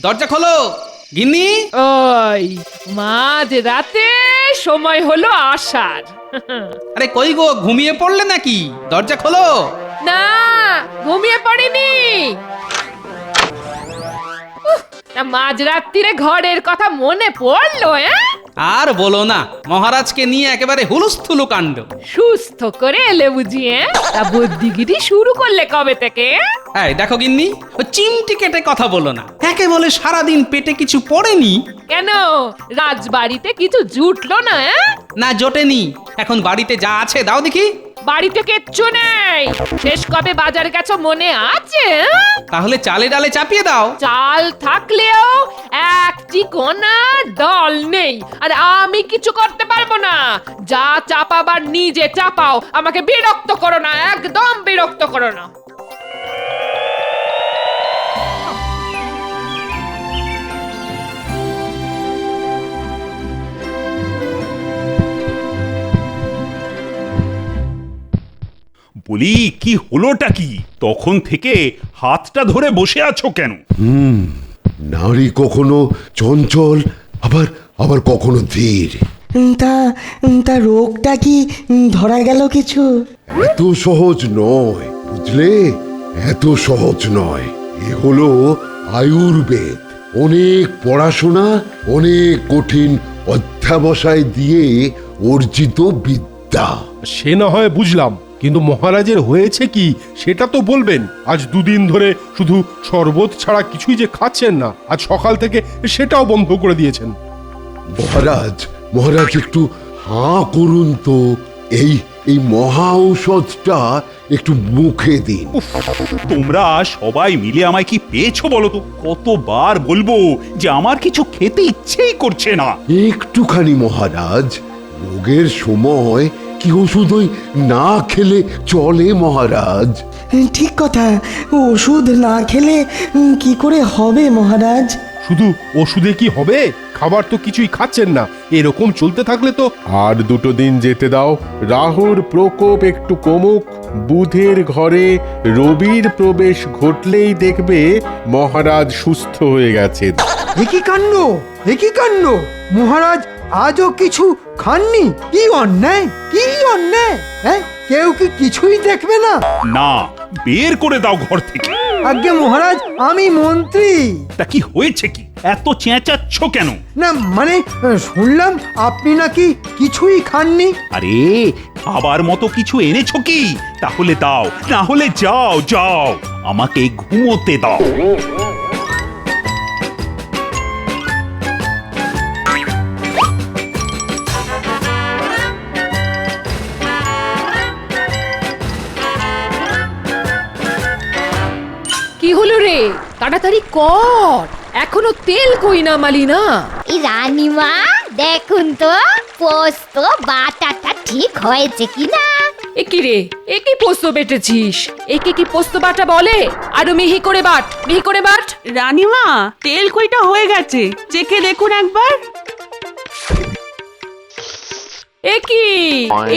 দরজা খোলো গিন্নি। ওই মাঝ রাতে সময় হলো আসার। আরে কই গো, ঘুমিয়ে পড়লে নাকি? দরজা খোলো। না, ঘুমিয়ে পড়িনি। মাঝরাত্রিরে ঘরের কথা মনে পড়লো। আর বলো না, মহারাজকে নিয়ে একেবারে হুলুস্থুলু কাণ্ড। সুস্থ করে এলে বুঝি? তা বুদ্ধিগিরি শুরু করলে কবে থেকে? এই দেখো গিন্নি, ও চিমটি কেটে কথা বলো না। একে বলে সারাদিন পেটে কিছু পড়েনি। কেন, রাজবাড়িতে কিছু জুটলো না? না জোটেনি। এখন বাড়িতে যা আছে দাও দেখি। বাড়িতে কিচ্ছু নেই। শেষ কবে বাজার গেছো মনে আছে? তাহলে চালে ডালে চাপিয়ে দাও। চাল থাকলেও একটি কোনা দল নেই, আর আমি কিছু করতে পারবো না। যা চাপাবার নিজে চাপাও, আমাকে বিরক্ত করো না, একদম বিরক্ত করো না। বলি কি হলোটা কি? তখন থেকে হাতটা ধরে বসে আছো কেন? নারী কখনো চঞ্চল, আবার আবার কখনো ধীর। তা তা রোগটা কি ধরা গেল কিছু? এত সহজ নয়, বুঝলে? এত সহজ নয়। এ হলো আয়ুর্বেদ। অনেক পড়াশোনা, অনেক কঠিন অধ্যাবসায় দিয়ে অর্জিত বিদ্যা। সে না হয় বুঝলাম, কিন্তু মহারাজের হয়েছে কি সেটা তো বলবেন। আজ দুদিন ধরে শুধু শরবত ছাড়া কিছুই যে খাচ্ছেন না, আজ সকাল থেকে সেটাও বন্ধ করে দিয়েছেন। মহারাজ, মহারাজ একটু হাঁ করুন তো। এই এই মহা ঔষধটা একটু মুখে দিন। তোমরা সবাই মিলে আমায় কি পেয়েছো বলো তো? কতবার বলবো যে আমার কিছু খেতে ইচ্ছেই করছে না। একটুখানি মহারাজ, রোগের সময় কি ওষুধই না খেলে চলে মহারাজ? ঠিক কথা, ওষুধ না খেলে কি করে হবে মহারাজ? শুধু ওষুধে কি হবে? খাবার তো কিছুই খাচ্ছেন না। এরকম চলতে থাকলে তো আর দুটো দিন যেতে দাও। রাহুর প্রকোপ একটু কমুক, বুধের ঘরে রবির প্রবেশ ঘটলেই দেখবে মহারাজ সুস্থ হয়ে গেছেন। একই কাণ্ড, একই কাণ্ড! মহারাজ আজও কিছু খাননি? কি অন্যায়, কি অন্যায়! হ্যাঁ, কেউ কি কিছুই দেখবে না? না, বের করে দাও ঘর থেকে। আজ্ঞে মহারাজ, আমি মন্ত্রী। তা কি হয়েছে কি? এত চেঁচাচ্ছ কেন? না মানে, শুনলাম আপনি নাকি কিছুই খাননি। আরে আবার মতো কিছু এনেছো কি? তাহলে দাও, না হলে যাও যাও, আমাকে ঘুমোতে দাও। কি হলো রে? তাড়াতাড়ি কর, এখনো তেল কই না মালি না। এই রানীমা, দেখুন তো পোস্ত বাটাটা ঠিক হয়েছে কিনা। একি রে, একি পোস্ত বেটেছিস? একে কি পোস্ত বাটা বলে? আরো মিহি করে বাট, মিহি করে বাট। রানীমা, তেল কইটা হয়ে গেছে, চেখে দেখুন একবার। একি,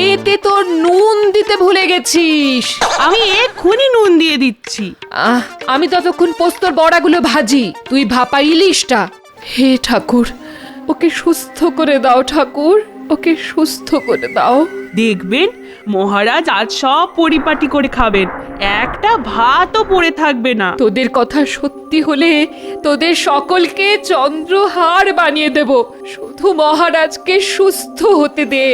এতে তোর নুন দিতে ভুলে গেছিস। আমি এক্ষুনি নুন দিয়ে দিচ্ছি। আমি ততক্ষণ পোস্তর বড়াগুলো ভাজি, তুই ভাপা ইলিশটা। হে ঠাকুর, ওকে সুস্থ করে দাও ঠাকুর, ওকে সুস্থ করে দাও। দেখবেন মহারাজ আজ সব পরিপাটি করে খাবেন, একটা ভাতও পড়ে থাকবে না। তোদের কথা সত্যি হলে তোদের সকলকে চন্দ্রহার বানিয়ে দেব। শুধু মহারাজকে সুস্থ হতে দে।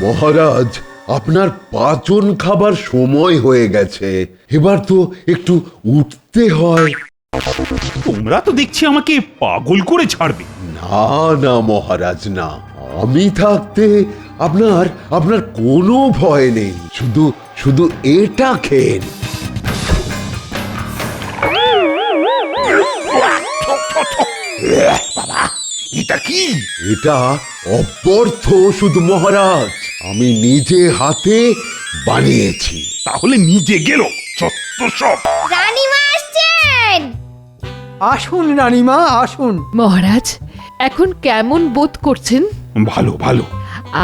মহারাজ, আপনার পাচন খাবার সময় হয়ে গেছে। এবার তো একটু উঠতে হয়। তোমরা তো দেখছি আমাকে পাগল করে ছাড়বে। না না মহারাজ, না। আমি থাকতে আপনার আপনার কোনো ভয় নেই। শুধু শুধু এটা খেন। এটা কি? এটা অপর্থ ওষুধ মহারাজ, আমি নিজে হাতে বানিয়েছি। তাহলে নিজে গেল চত্ব সব। রানীমা আসছেন। আসুন রানীমা, আসুন। মহারাজ এখন কেমন বোধ করছেন? ভালো ভালো।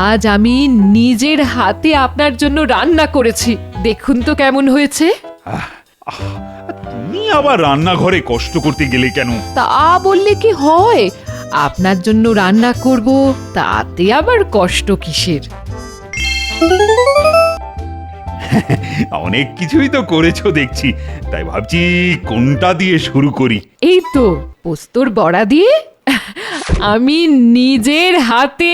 আজ আমি নিজের হাতে আপনার জন্য রান্না করেছি। দেখুন তো কেমন হয়েছে। তুমি আবার রান্নাঘরে কষ্ট করতে গেলে কেন? তা বললে কি হয়, আপনার জন্য রান্না করব, তাতে আবার কষ্ট কিসের? অনেক কিছুই তো করেছো দেখছি, তাই ভাবছি কোনটা দিয়ে শুরু করি। এই তো পোস্তর বড়া দিয়ে আমি নিজের হাতে।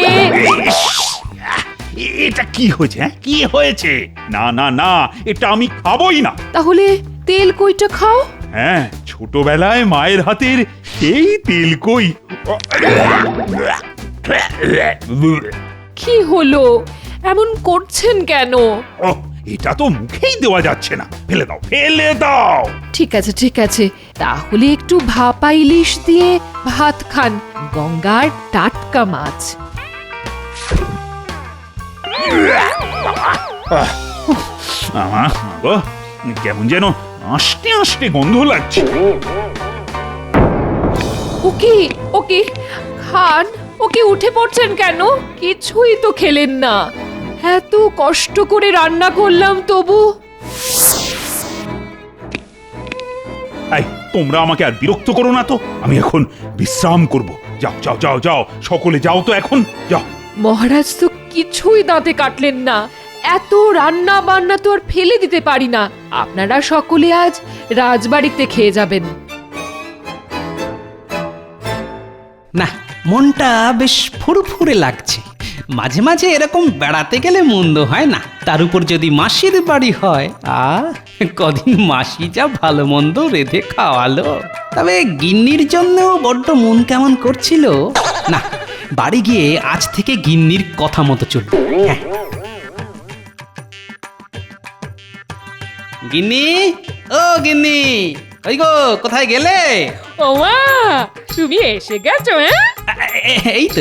এটা কি হয়েছে? কি হয়েছে? না না না, এটা আমি খাবোই না। তাহলে তেল কইটা খাও। হ্যাঁ, ছোটবেলায় মায়ের হাতের সেই তেল কই। কি হলো, এমন করছেন কেন? এটা তো মুখেই দেওয়া যাচ্ছে না, ফেলে দাও ফেলে দাও। ঠিক আছে ঠিক আছে, তাহলে একটু ভাপা ইলিশ দিয়ে ভাত খান, গঙ্গার টাটকা মাছ। আমার গো, কেমন যেন আস্তে আস্তে গন্ধ লাগছে। ওকে ওকে খান। ওকে উঠে পড়ছেন কেন? কিছুই তো খেলেন না, এত কষ্ট করে রান্না করলাম তবু। এই, তোমরা আমাকে আর বিরক্ত করো না তো, আমি এখন বিশ্রাম করব। যাও যাও যাও যাও, সকলে যাও তো এখন, যাও। মহারাজ তো কিছুই দাঁতে কাটলেন না, এত রান্না বান্না তো আর ফেলে দিতে পারি না। আপনারা সকলে আজ রাজবাড়িতে খেয়ে যাবেন। না, মনটা বেশ ফুরফুরে লাগছে। মাঝে মাঝে এরকম বেড়াতে গেলে মন্দ হয় না, তার উপর যদি মাসির বাড়ি হয়। কদিন মাসি যা ভালো মন্দ রেঁধে খাওয়ালো। তবে গিন্নির জন্যও বড্ড মন কেমন করছিল। না, বাড়ি গিয়ে আজ থেকে গিন্নির কথা মতো চলবে। হ্যাঁ। গিন্নি, ও গিন্নি, ওই গো, কোথায় গেলে? ও মা, তুমি এসে গেছো?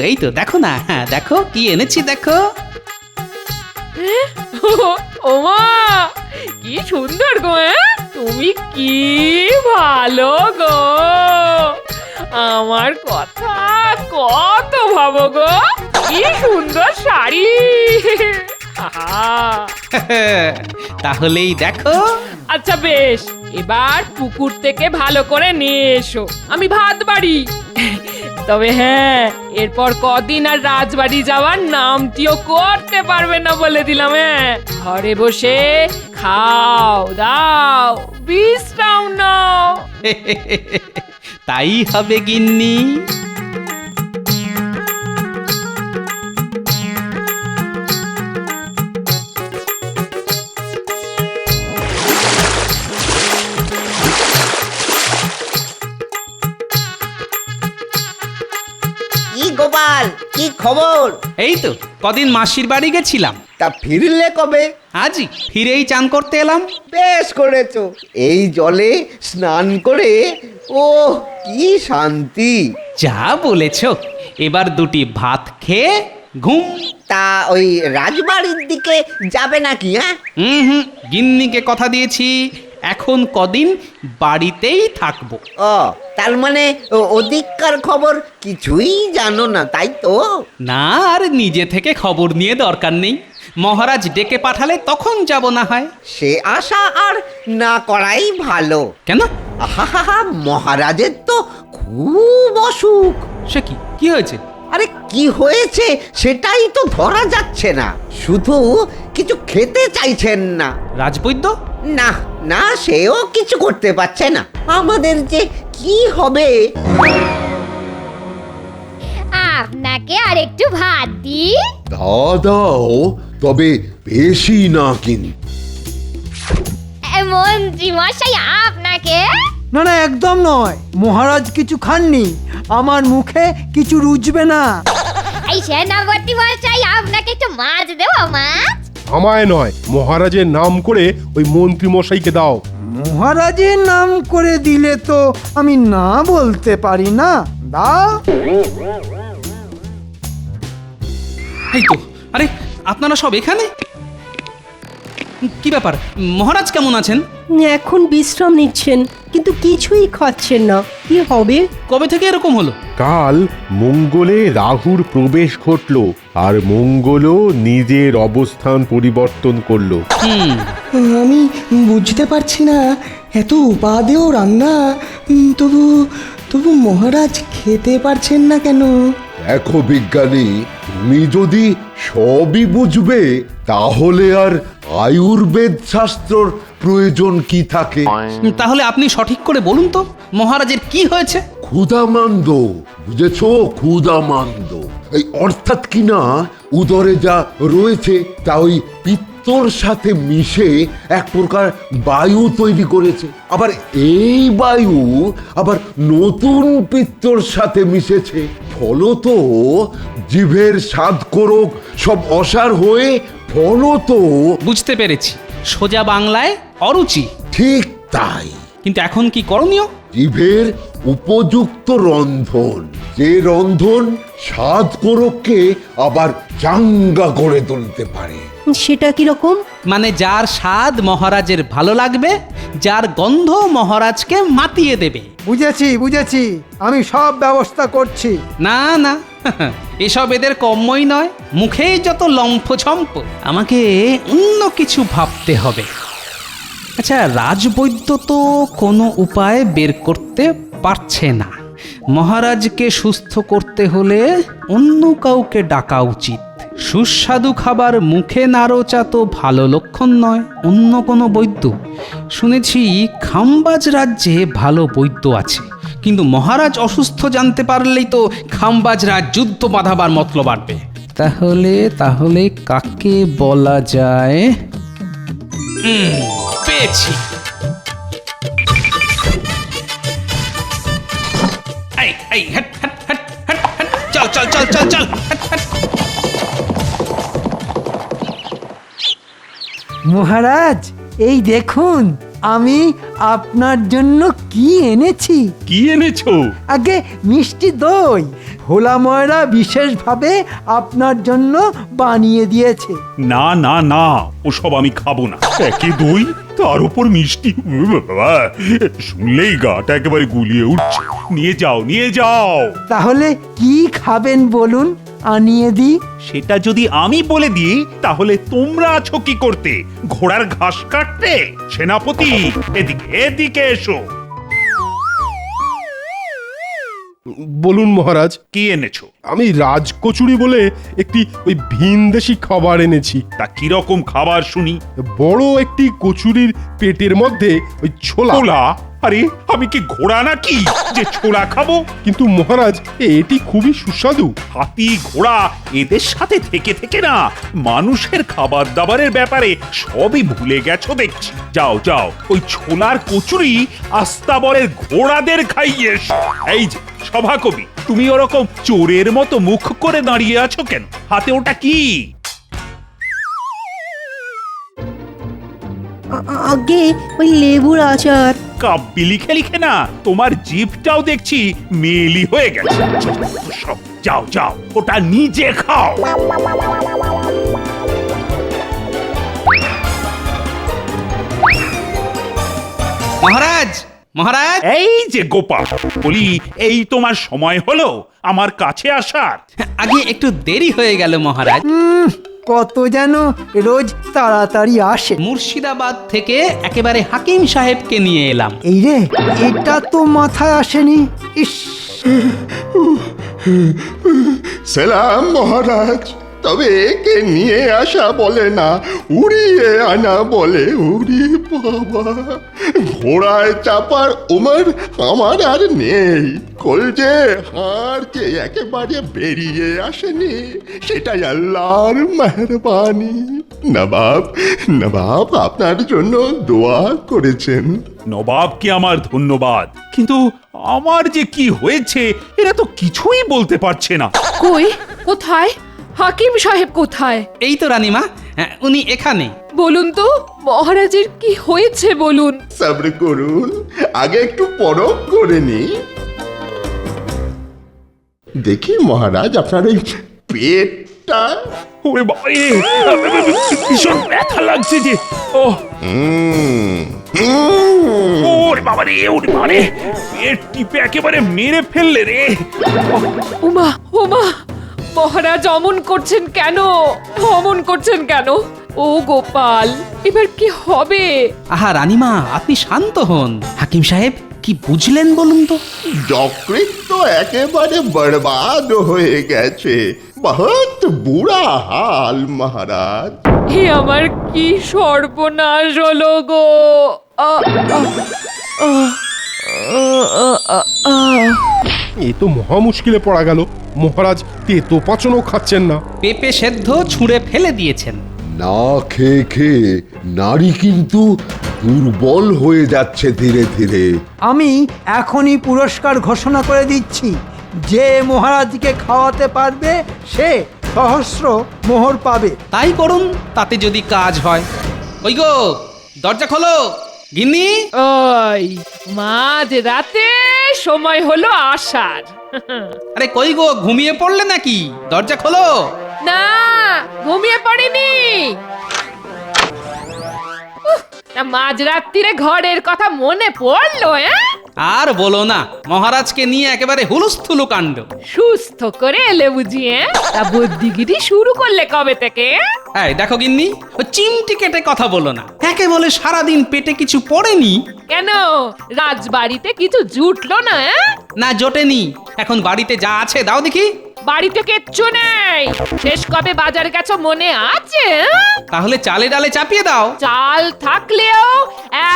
এই তো দেখো না, হ্যাঁ দেখো কি এনেছি, দেখো। ও মা, কি সুন্দর গো! তুমি কি ভালো গো, আমার কথা কত ভাবো গো। কি সুন্দর শাড়ি! তাহলেই দেখো। আচ্ছা বেশ, এবার পুকুর থেকে ভালো করে নিয়ে এসো, আমি ভাত বাড়ি। তবে হ্যাঁ, এরপর কদিন আর রাজবাড়ি যাওয়ার নামটিও করতে পারবে না বলে দিলাম। হ্যাঁ, ঘরে বসে খাও দাও, বিশ্রাম নাও। তাই হবে গিন্নি। কি গোপাল, কি খবর? এই তো কদিন মাসির বাড়ি গেছিলাম। তা ফিরলে কবে? আজই ফিরেই চান করতে এলাম। বেশ করেছো, এই জলে স্নান করে ও কি শান্তি। যা বলেছ, এবার দুটি ভাত খেয়ে ঘুম। তা ওই রাজবাড়ির দিকে যাবে নাকি? হ্যাঁ, হুম, গিন্নিকে কথা দিয়েছি, এখন কদিন বাড়িতেই থাকবো। ও তার মানে ওদিককার খবর কিছুই জানো না, তাই তো? না, আর নিজে থেকে খবর নিয়ে দরকার নেই, মহারাজ ডেকে পাঠালে তখন যাব না হয়। সে আশা আর না করাই ভালো। কেন? আহা, মহারাজের তো খুব অসুখ। সে কি হয়েছে? আরে কি হয়েছে সেটাই তো ধরা যাচ্ছে না, শুধু কিছু খেতে চাইছেন না। রাজবৈদ্য? না না, সেও কিছু করতে পারছে না। আমাদের যে কি হবে? আপনাকে আর একটু ভাত দি। দাদাও, তবে বেশি না কিন্তু। মন্ত্রী মশাই আপনাকে। না না, একদম নয়, মহারাজ কিছু খাননি, আমার মুখে কিছু রুচবে না। এই সেনাপতি মশাই, আপনাকে একটু মাছ দেবো? মাছ? আমায় নয়, মহারাজের নাম করে ওই মন্ত্রী মশাইকে দাও। মহারাজের নাম করে দিলে তো আমি না বলতে পারি না। দাও। এই তো, আরে আপনারা সব এখানে? কি ব্যাপার, মহারাজ কেমন আছেন? এখন বিশ্রাম নিচ্ছেন, কিন্তু কিছুই খাচ্ছেন না। কি হবে? কবে থেকে এরকম হলো? কাল মঙ্গলে রাহুর প্রবেশ ঘটল আর মঙ্গলও নিজের অবস্থান পরিবর্তন করলো। আমি বুঝতে পারছি না, এত উপাদেয় রান্না, তবু তবু মহারাজ খেতে পারছেন না কেন? দেখো বিজ্ঞানী, তুমি যদি সবই বুঝবে তাহলে আর আয়ুর্বেদ শাস্ত্রর প্রয়োজন কি থাকে? তাহলে আপনি সঠিক করে বলুন তো মহারাজের কি হয়েছে? ক্ষুধামান্দ, বুঝেছো? ক্ষুধামান্দ এই অর্থাৎ কি না, উদরে যা রয়েছে তা ওই পিত্তর সাথে মিশে এক প্রকার বায়ু তৈরি করেছে। আবার এই বায়ু আবার নতুন পিত্তর সাথে মিশেছে, ফলত জিভের স্বাদ কোরক সব অসার হয়ে ফলত। বুঝতে পেরেছি, সোজা বাংলায় অরুচি। ঠিক তাই। কিন্তু এখন কি করণীয়? জিভের উপযুক্ত রন্ধন, যে রন্ধন স্বাদ কোরককে আবার চাঙ্গা করে তুলতে পারে। সেটা কিরকম? মানে যার স্বাদ মহারাজের ভালো লাগবে, যার গন্ধ মহারাজকে মাতিয়ে দেবে। বুঝেছি বুঝেছি, আমি সব ব্যবস্থা করছি। না না, এসব এদের কম্যই নয়, মুখেই যত লম্ফঝম্প। আমাকে অন্য কিছু ভাবতে হবে। আচ্ছা, রাজবৈদ্য তো কোনো উপায় বের করতে পারছে না। মহারাজকে সুস্থ করতে হলে অন্য কাউকে ডাকা উচিত। সুস্বাদু খাবার মুখে নাড়োচা তো ভালো লক্ষণ নয়। অন্য কোনো বৈদ্য? শুনেছি খাম্বাজ রাজ্যে ভালো বৈদ্য আছে, কিন্তু মহারাজ অসুস্থ জানতে পারলেই তো খাম্বাজ রাজ যুদ্ধ বাঁধাবার মতলব বাড়বে। তাহলে তাহলে কাকে বলা যায়? পেয়েছি। এই এই hot hot hot hot hot, চল চল চল চল চল, হট হট। মহারাজ, এই দেখুন আমি আপনার জন্য কি এনেছি। কি এনেছো? আগে মিষ্টি দই, ভোলা ময়রা বিশেষভাবে আপনার জন্য বানিয়ে দিয়েছে। না না না, ওসব আমি খাবো না। একে দই, তার উপর মিষ্টি, বাবা, শুনলেই গাটা একেবারে গুলিয়ে উঠছে। নিয়ে যাও নিয়ে যাও। তাহলে কি খাবেন বলুন, আনিয়ে দিই। সেটা যদি আমি বলে দিই তাহলে তোমরা আছো কি করতে? ঘোড়ার ঘাস কাটতে? সেনাপতি, এদিকে এদিকে এসো। বলুন মহারাজ। কি এনেছো? আমি রাজকচুরি বলে একটি ওই ভিনদেশি খাবার এনেছি। তা কিরকম খাবার শুনি? বড় একটি কচুরির পেটের মধ্যে ওই ছোলা। ছোলা? আরে আমি কি ঘোড়া নাকি যে ছোলা খাবো? কিন্তু মহারাজ, এটি খুবই সুস্বাদু। হাতি ঘোড়া এদের সাথে থেকে থেকে না মানুষের খাবার দাবারের ব্যাপারে সবই ভুলে গেছো দেখছি। যাও যাও, ওই ছোলার কচুরি আস্তাবরের ঘোড়াদের খাইয়ে এসো। এই যে সভাকবি, তুমি ওরকম চোরের মতো মুখ করে দাঁড়িয়ে আছো কেন? হাতে ওটা কি? আগে ওই লেবুর আচার। কাব্যি লিখে লিখে না তোমার জিভটাও দেখছি মেলি হয়ে গেছে। সব যাও যাও, ওটা নিজে খাও। মহারাজ মহারাজ, এই যে গোপাল, বলি এই তোমার সময় হলো আমার কাছে আসার? আগে একটু দেরি হয়ে গেল মহারাজ। কত যেন রোজ তাড়াতাড়ি আসে। মুর্শিদাবাদ থেকে একেবারে হাকিম সাহেবকে নিয়ে এলাম। এই রে, এটা তো মাথায় আসেনি। ইস, সালাম মহারাজ। তবে একে নিয়ে আসা বলে না, উড়িয়ে আনা বলে। উড়ি বাবা, ঘোড়ায় চাপার উমর আমার আর নেই। কলজে হাড় যে একেবারে বেরিয়ে আসেনি, সেটাই আল্লাহর মেহরবানি। নবাব, নবাব আপনার জন্য দোয়া করেছেন। নবাবকে আমার ধন্যবাদ, কিন্তু আমার যে কি হয়েছে এরা তো কিছুই বলতে পারছে না। কই, কোথায় হাকিম সাহেব? কোথায়? এই তো রানীমা, উনি এখানে। বলুন তো মহারাজের কি হয়েছে বলুন। সবর করুন, আগে একটু পরখ করে নি। দেখি মহারাজ, আপনার ওই পেটটা। ওরে বাবা, ভীষণ ব্যথা লাগছে যে। ও ওরে বাবা, বাবারে ওরে মানে পেট টিপে একেবারে মেরে ফেললে রে। উমা উমা, মহারাজ অমন করছেন কেন? অমন করছেন কেন? ও গোপাল, এবার কি হবে? আহা রানীমা, আপনি শান্ত হন। হাকিম সাহেব, কি বুঝলেন বলুন তো? যকৃত একেবারে বরবাদ হয়ে গেছে। বহুত বুড়া হাল মহারাজ। হে আমার কি সর্বনাশ হলো গো! আ, আ, আ, আ, আ, আ। এ তো মহা মুশকিলে পড়া গেল। মহারাজ তেতো পাচনও খাচ্ছেন না। পেঁপে সেদ্ধ ছুঁড়ে ফেলে দিয়েছেন। না খেয়ে খেয়ে নারী কিন্তু দুর্বল হয়ে যাচ্ছে ধীরে ধীরে। আমি এখনই পুরস্কার ঘোষণা করে দিচ্ছি, যে মহারাজকে খাওয়াতে পারবে সে সহস্র মোহর পাবে। তাই করুন, তাতে যদি কাজ হয়। ওই গো, দরজা খোলো। গিন্নি, ওই মাঝ রাতে সময় হলো আসার। আরে কই গো, ঘুমিয়ে পড়লে নাকি? দরজা খোলো। না, ঘুমিয়ে পড়িনি। মাঝরাত্রিরে ঘরের কথা মনে পড়লো। আর বলো না, মহারাজকে নিয়ে একেবারে হুলুস্থুলু কাণ্ড। সুস্থ করে এলে বুঝিয়ে, তা বুদ্ধিগিরি শুরু করলে কবে থেকে? এই দেখো গিন্নি, ও চিমটি কেটে কথা বলো না। একে বলে সারাদিন পেটে কিছু পড়েনি। কেন, রাজবাড়িতে কিছু জুটলো না? না জোটেনি। এখন বাড়িতে যা আছে দাও দেখি। বাড়িতে কিচ্ছু নেই। শেষ কবে বাজার গেছো মনে আছে? তাহলে চালে ডালে চাপিয়ে দাও। চাল থাকলেও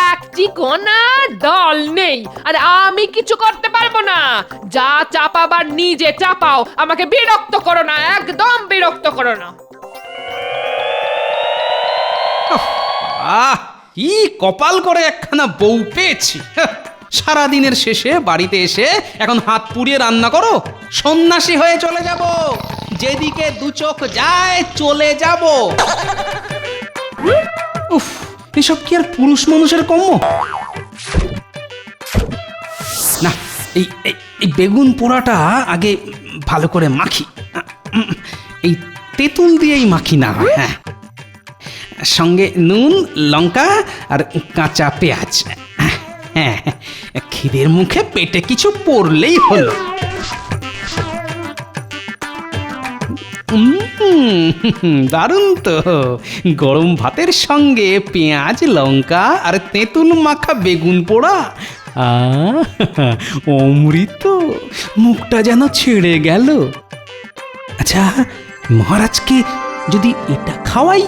এক চিকোনা দল নেই, আর আমি কিছু করতে পারবো না। যা চাপাবার নিজে চাপাও, আমাকে বিরক্ত করো না, একদম বিরক্ত করো না। কি কপাল করে একখানা বউ পেয়েছি। সারাদিনের শেষে বাড়িতে এসে এখন হাত পুড়িয়ে রান্না করো। সন্ন্যাসী হয়ে চলে যাব, যেদিকে দু চোখ যায় চলে যাব। উফ, এসব কি আর পুরুষ মানুষের কর্ম? না, এই এই বেগুন পোড়াটা আগে ভালো করে মাখি। এই তেঁতুল দিয়েই মাখি না হয়। হ্যাঁ, সঙ্গে নুন, লঙ্কা আর কাঁচা পেঁয়াজ। হ্যাঁ, খিদের মুখে পেটে কিছু পড়লেই হলো। দারুণ তো। গরম ভাতের সঙ্গে পেঁয়াজ, লঙ্কা আর তেঁতুল মাখা বেগুন পোড়া। অমৃত, মুখটা যেন ছেড়ে গেল। আচ্ছা, মহারাজকে যদি এটা খাওয়াই।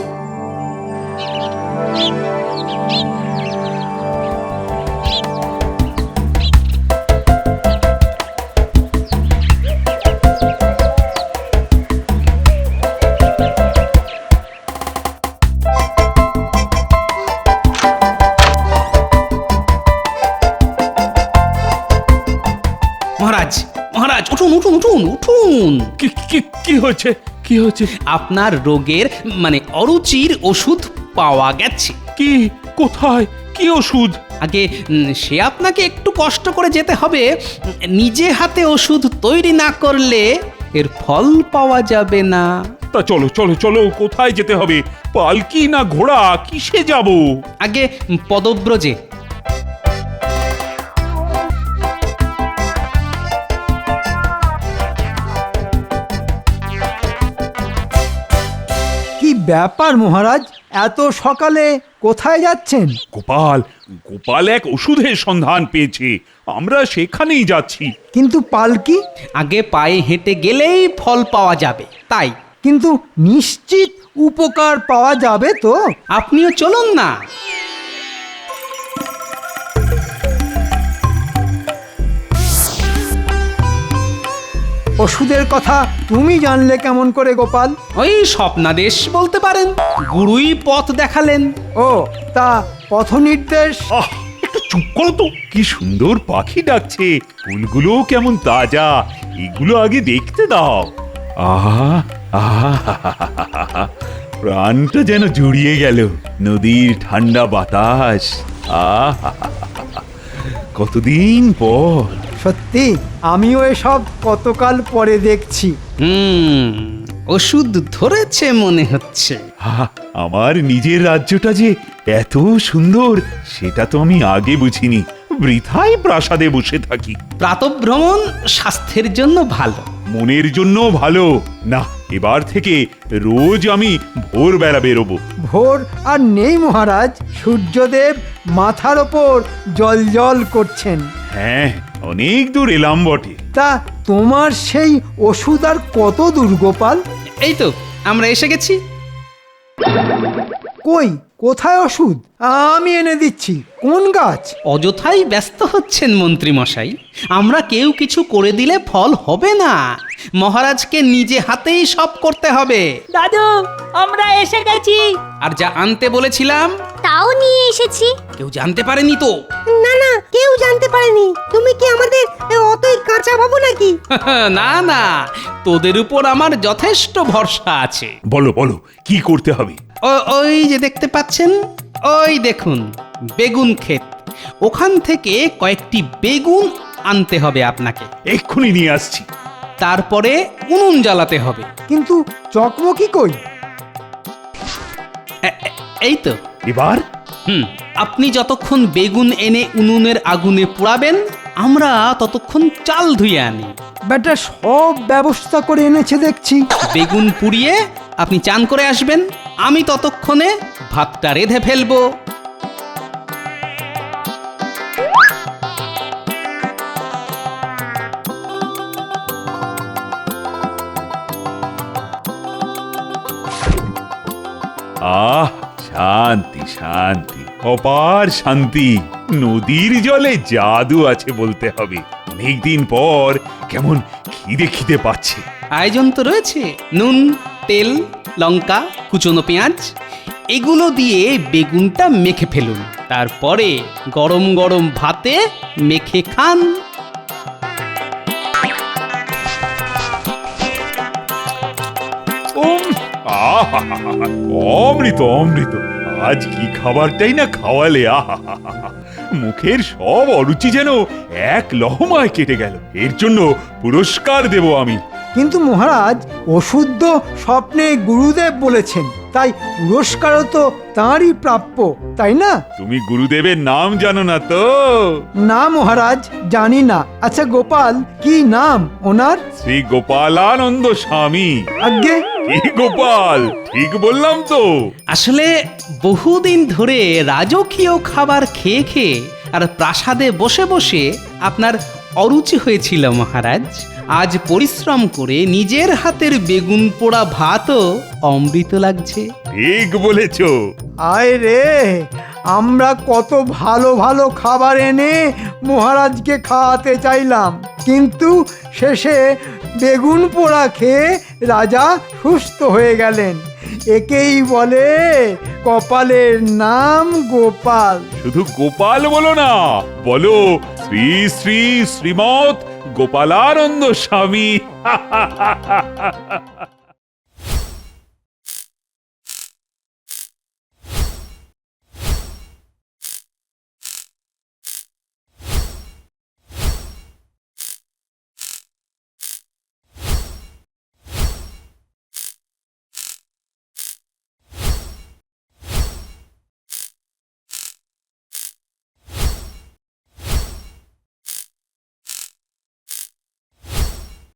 মহারাজ, মহারাজ, উঠুন উঠুন উঠুন উঠুন। কি হয়েছে? কি হয়েছে? আপনার রোগের মানে অরুচির ওষুধ পাওয়া গেছে। কি? কোথায়? কি ওষুধ? আগে সে আপনাকে একটু কষ্ট করে যেতে হবে। নিজে হাতে ওষুধ তৈরি না করলে এর ফল পাওয়া যাবে না। তা চলো চলো চলো, কোথায় যেতে হবে? পালকি না ঘোড়া, কিসে যাব? আগে পদব্রজে। কি ব্যাপার মহারাজ, এত সকালে কোথায় যাচ্ছেন? গোপাল, গোপাল এক ওষুধের সন্ধান পেয়েছে, আমরা সেখানেই যাচ্ছি। কিন্তু পালকি? আগে পায়ে হেঁটে গেলেই ফল পাওয়া যাবে, তাই। কিন্তু নিশ্চিত উপকার পাওয়া যাবে তো? আপনিও চলুন না। ওষুধের কথা তুমি জানলে কেমন করে গোপাল? ওই স্বপ্নাদেশ বলতে পারেন, গুরুই পথ দেখালেন। ও, তা পথ নির্দেশ? একটু চুপ করো তো, কি সুন্দর পাখি ডাকছে, ফুলগুলো কেমন তাজা, এগুলো আগে দেখতে দাও। আহা আহা, প্রাণটা যেন জুড়িয়ে গেল। নদীর ঠান্ডা বাতাস, আহা, কতদিন পর। সত্যি, আমিও এসব কতকাল পরে দেখছি। ওষুধ ধরেছে মনে হচ্ছে। আমার নিজের রাজ্যটা যে এত সুন্দর সেটা তো আমি আগে বুঝিনি। বৃথাই প্রাসাদে বসে থাকি। প্রাতভ্রমণ স্বাস্থ্যের জন্য ভালো। মনের জন্য ভালো না। এবার থেকে রোজ আমি ভোরবেলা বেরোবো। ভোর আর নেই মহারাজ, সূর্যদেব মাথার ওপর জল জল করছেন। হ্যাঁ, অনেক দূর এলাম বটে। তা তোমার সেই ওষুধ আর কত দূর গোপাল? এই তো আমরা এসে গেছি। কই, কোথায় ওষুধ? আমি এনে দিচ্ছি। কোন গাছ? অযথাই ব্যস্ত হচ্ছেন মন্ত্রী মশাই। আমরা কেউ কিছু করে দিলে ফল হবে না, মহারাজকে নিজে হাতেই সব করতে হবে। দাদু আমরা এসে গেছি। আর যা আনতে বলেছিলাম তাও নিয়ে এসেছি। কেউ জানতে পারেনি তো? না না, কেউ জানতে পারেনি। তুমি কি আমাদের অতই কাঁচা ভাবো নাকি? না না, তোদের উপর আমার যথেষ্ট ভরসা আছে। বলো বলো, কি করতে হবে? ওই যে দেখতে পাচ্ছেন, ওই দেখুন বেগুন ক্ষেত, ওখান থেকে কয়েকটি বেগুন আনতে হবে আপনাকে। এক্ষুনি নিয়ে আসছি। তারপরে উনুন জ্বালাতে হবে। কিন্তু চকমকি কই? এই তো। এবার আপনি যতক্ষণ বেগুন এনে উনুনের আগুনে পোড়াবেন, আমরা ততক্ষণ চাল ধুয়ে আনি। বেটা সব ব্যবস্থা করে এনেছে দেখছি। বেগুন পুড়িয়ে আপনি চান করে আসবেন, আমি ততক্ষণে ভাতটা রেঁধে ফেলবো। আহ, শান্তি শান্তি, অপার শান্তি। নদীর জলে জাদু আছে বলতে হবে। অনেকদিন পর কেমন খিদে খিদে পাচ্ছে। আয়োজন তো রয়েছে, নুন, তেল, লঙ্কা, কুচনো পেঁয়াজ, এগুলো দিয়ে বেগুনটা মেখে ফেলুন। তারপরে গরম গরম ভাতে মেখে খান। অমৃত অমৃত, আজ কি খাবারটাই না খাওয়ালে। মুখের সব অরুচি যেন এক লহমায় কেটে গেল। এর জন্য পুরস্কার দেব আমি। কিন্তু মহারাজ, ওষুধ তো স্বপ্নে গুরুদেব বলেছেন, তাই পুরস্কারও তো তাঁরই প্রাপ্য, তাই না? তুমি গুরুদেবের নাম জানো না তো? না মহারাজ, জানি না। আচ্ছা গোপাল, কি নাম ওনার? শ্রী গোপালানন্দ স্বামী। আজ্ঞে, কি গোপাল, ঠিক বললাম তো? আসলে বহুদিন ধরে রাজকীয় খাবার খেয়ে খেয়ে আর প্রাসাদে বসে বসে আপনার অরুচি হয়েছিল মহারাজ। আজ পরিশ্রম করে নিজের হাতের বেগুন পোড়া ভাতও অমৃত লাগছে। ঠিক বলেছো। আয় রে, আমরা কত ভালো ভালো খাবার এনে মহারাজকে খাওয়াতে চাইলাম, কিন্তু শেষে বেগুন পোড়া খেয়ে রাজা সুস্থ হয়ে গেলেন। একেই বলে কপালের নাম গোপাল। শুধু গোপাল বলো না, বলো শ্রী শ্রী শ্রীমৎ গোপালানন্দ স্বামী।